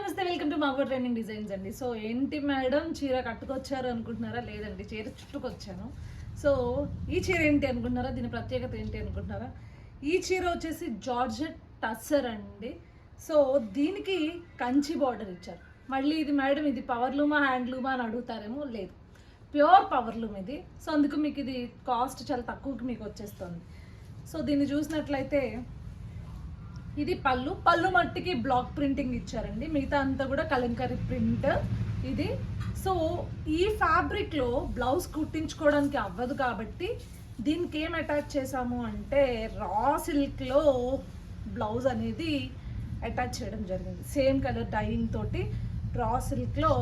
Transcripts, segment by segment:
నమస్తే, welcome to Mao training designs అండి. So ఏంటి మేడం చీర కట్టుకొచ్చారు అనుకుంటున్నారా? లేదండి, చీర చుట్టుకొచ్చాను. సో ఈ చీర ఏంటి అనుకుంటున్నారా? దీని ప్రత్యేకత ఏంటి అనుకుంటున్నారా? ఈ చీర వచ్చేసి జార్జెట్ టస్సర్ అండి. సో దీనికి కంచి బార్డర్ ఇచ్చారు. మళ్ళీ ఇది మేడం ఇది పవర్లూమా హ్యాండ్లూమా అని అడుగుతారేమో, లేదు, ప్యూర్ పవర్లూమ్ ఇది. సో అందుకు మీకు ఇది కాస్ట్ చాలా తక్కువకి మీకు వచ్చేస్తుంది. సో దీన్ని చూసినట్లయితే ఇది పళ్ళు మట్టికి బ్లాక్ ప్రింటింగ్ ఇచ్చారండి, మిగతా అంతా కూడా కలంకారీ ప్రింట్ ఇది. సో ఈ ఫ్యాబ్రిక్లో బ్లౌజ్ కుట్టించుకోవడానికి అవ్వదు కాబట్టి దీనికి ఏం అటాచ్ చేసాము అంటే రా సిల్క్లో బ్లౌజ్ అనేది అటాచ్ చేయడం జరిగింది. సేమ్ కలర్ డైయింగ్ తోటి రా సిల్క్లో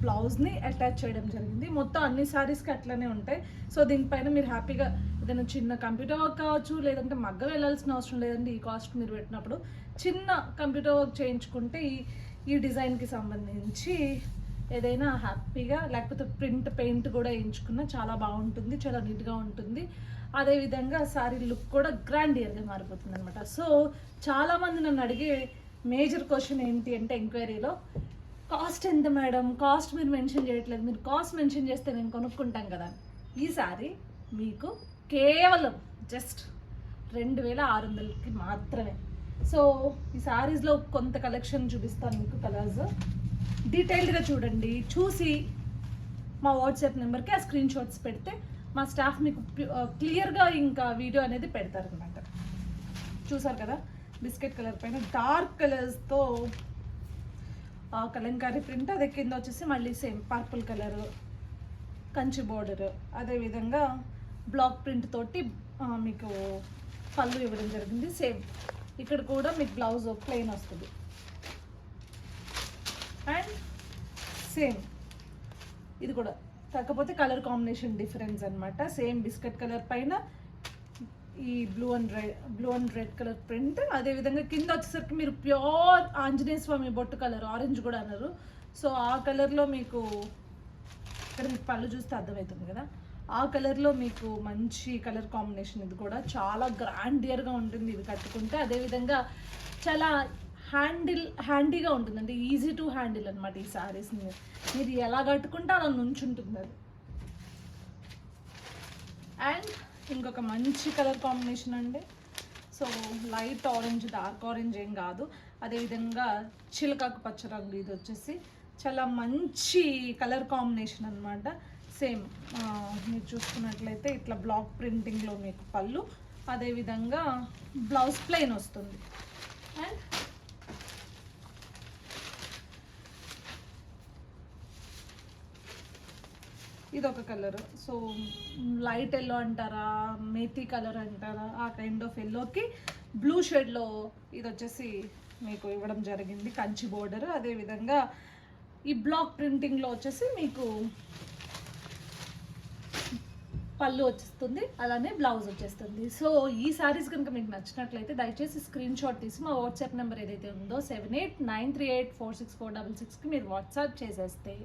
బ్లౌజ్ని అటాచ్ చేయడం జరిగింది. మొత్తం అన్ని శారీస్కి అట్లనే ఉంటాయి. సో దీనిపైన మీరు హ్యాపీగా ఏదైనా చిన్న కంప్యూటర్ వర్క్ కావచ్చు, లేదంటే మగ్గం వెళ్ళాల్సిన అవసరం లేదండి. ఈ కాస్ట్ మీరు పెట్టినప్పుడు చిన్న కంప్యూటర్ వర్క్ చేయించుకుంటే ఈ డిజైన్కి సంబంధించి ఏదైనా హ్యాపీగా, లేకపోతే ప్రింట్ పెయింట్ కూడా వేయించుకున్నా చాలా బాగుంటుంది, చాలా నీట్గా ఉంటుంది. అదేవిధంగా శారీ లుక్ కూడా గ్రాండియర్గా మారిపోతుంది అనమాట. సో చాలామంది నన్ను అడిగే మేజర్ క్వశ్చన్ ఏంటి అంటే ఎంక్వైరీలో, కాస్ట్ ఎంత మేడం, కాస్ట్ మీరు మెన్షన్ చేయట్లేదు, మీరు కాస్ట్ మెన్షన్ చేస్తే నేను కొనుక్కుంటాం కదా. ఈ శారీ మీకు కేవలం జస్ట్ 2600కి మాత్రమే. సో ఈ శారీస్లో కొంత కలెక్షన్ చూపిస్తాను మీకు, కలర్స్ డీటెయిల్డ్గా చూడండి. చూసి మా వాట్సాప్ నెంబర్కి ఆ స్క్రీన్ షాట్స్ పెడితే మా స్టాఫ్ మీకు క్లియర్గా ఇంకా వీడియో అనేది పెడతారనమాట. చూసారు కదా, బిస్కెట్ కలర్ పైన డార్క్ కలర్స్తో కలంకారీ ప్రింట్, అదే కింద వచ్చేసి మళ్ళీ same purple colour Kanchi border, అదేవిధంగా బ్లాక్ ప్రింట్ తోటి మీకు పళ్ళు ఇవ్వడం జరిగింది. సేమ్ ఇక్కడ కూడా మీకు బ్లౌజ్ ప్లెయిన్ వస్తుంది. అండ్ సేమ్ ఇది కూడా, కాకపోతే కలర్ కాంబినేషన్ డిఫరెన్స్ అనమాట. సేమ్ బిస్కెట్ కలర్ పైన ఈ blue and red colour print, అదేవిధంగా కింద వచ్చేసరికి మీరు ప్యూర్ ఆంజనేయ స్వామి బొట్టు కలర్, ఆరెంజ్ కూడా అన్నారు. సో ఆ కలర్లో మీకు ఇక్కడ మీకు పళ్ళు చూస్తే అర్థమవుతుంది కదా, ఆ కలర్లో మీకు మంచి కలర్ కాంబినేషన్. ఇది కూడా చాలా గ్రాండియర్గా ఉంటుంది ఇది కట్టుకుంటే. అదేవిధంగా చాలా హ్యాండీగా ఉంటుందండి, ఈజీ టు హ్యాండిల్ అనమాట. ఈ శారీస్ మీరు ఎలా కట్టుకుంటే అలా నుంచుంటుంది అది. అండ్ ఇంకొక మంచి కలర్ కాంబినేషన్ అండి. So light orange, dark orange ఏం కాదు. అదేవిధంగా చిలకాకు పచ్చ రంగు, ఇది వచ్చేసి చాలా మంచి కలర్ కాంబినేషన్ అనమాట. సేమ్ మీరు చూసుకున్నట్లయితే ఇట్లా బ్లాక్ ప్రింటింగ్లో మీకు పళ్ళు, అదేవిధంగా బ్లౌజ్ ప్లెయిన్ వస్తుంది. అండ్ ఇదొక కలర్, సో లైట్ ఎల్లో అంటారా, మేతి కలర్ అంటారా, ఆ కైండ్ ఆఫ్ ఎల్లోకి బ్లూ షేడ్లో ఇది వచ్చేసి మీకు ఇవ్వడం జరిగింది, కంచి బోర్డర్. అదేవిధంగా ఈ బ్లాక్ ప్రింటింగ్లో వచ్చేసి మీకు పళ్ళు వచ్చేస్తుంది, అలానే బ్లౌజ్ వచ్చేస్తుంది. సో ఈ శారీస్ కనుక మీకు నచ్చినట్లయితే దయచేసి స్క్రీన్ షాట్ తీసి మా వాట్సాప్ నెంబర్ ఏదైతే ఉందో 7893846466కి మీరు వాట్సాప్ చేసేస్తే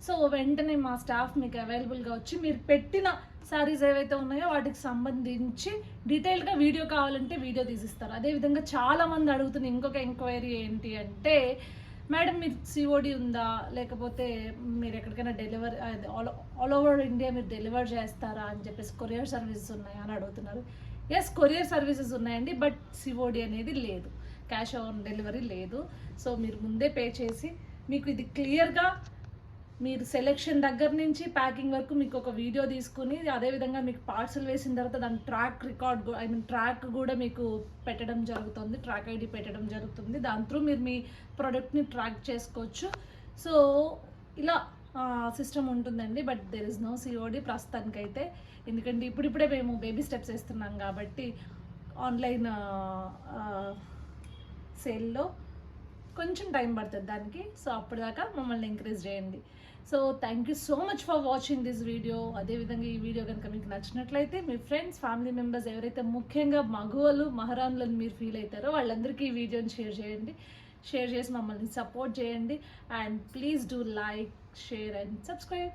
సో వెంటనే మా స్టాఫ్ మీకు అవైలబుల్గా వచ్చి మీరు పెట్టిన శారీస్ ఏవైతే ఉన్నాయో వాటికి సంబంధించి డీటెయిల్గా వీడియో కావాలంటే వీడియో తీసిస్తారు. అదేవిధంగా చాలామంది అడుగుతున్న ఇంకొక ఎంక్వైరీ ఏంటి అంటే, మేడం మీరు సిఓడి ఉందా, లేకపోతే మీరు ఎక్కడికైనా డెలివరీ ఆల్ ఓవర్ ఇండియా మీరు డెలివర్ చేస్తారా అని చెప్పేసి కొరియర్ సర్వీసెస్ ఉన్నాయా అని అడుగుతున్నారు. ఎస్, కొరియర్ సర్వీసెస్ ఉన్నాయండి, బట్ సిఓడి అనేది లేదు, క్యాష్ ఆన్ డెలివరీ లేదు. సో మీరు ముందే పే చేసి మీకు ఇది క్లియర్గా మీరు సెలెక్షన్ దగ్గర నుంచి ప్యాకింగ్ వరకు మీకు ఒక వీడియో తీసుకుని, అదేవిధంగా మీకు పార్సల్ వేసిన తర్వాత దాని ట్రాక్ కూడా మీకు పెట్టడం జరుగుతుంది, ట్రాక్ ఐడి పెట్టడం జరుగుతుంది. దాని త్రూ మీరు మీ ప్రోడక్ట్ని ట్రాక్ చేసుకోవచ్చు. సో ఇలా సిస్టమ్ ఉంటుందండి, but there is no COD ప్రస్తుతానికైతే. ఎందుకంటే ఇప్పుడిప్పుడే మేము బేబీ స్టెప్స్ వేస్తున్నాం కాబట్టి ఆన్లైన్ సేల్లో కొంచెం టైం పడుతుంది దానికి. సో అప్పటిదాకా మమ్మల్ని ఎంకరేజ్ చేయండి. So thank you so much for watching this video. అదేవిధంగా ఈ వీడియో కనుక మీకు నచ్చినట్లయితే మీ ఫ్రెండ్స్, ఫ్యామిలీ మెంబర్స్ ఎవరైతే ముఖ్యంగా మగవాళ్ళు, మహారాణులను మీరు ఫీల్ అవుతారో వాళ్ళందరికీ ఈ వీడియోని షేర్ చేయండి. షేర్ చేసి మమ్మల్ని సపోర్ట్ చేయండి. And please do like, share and subscribe.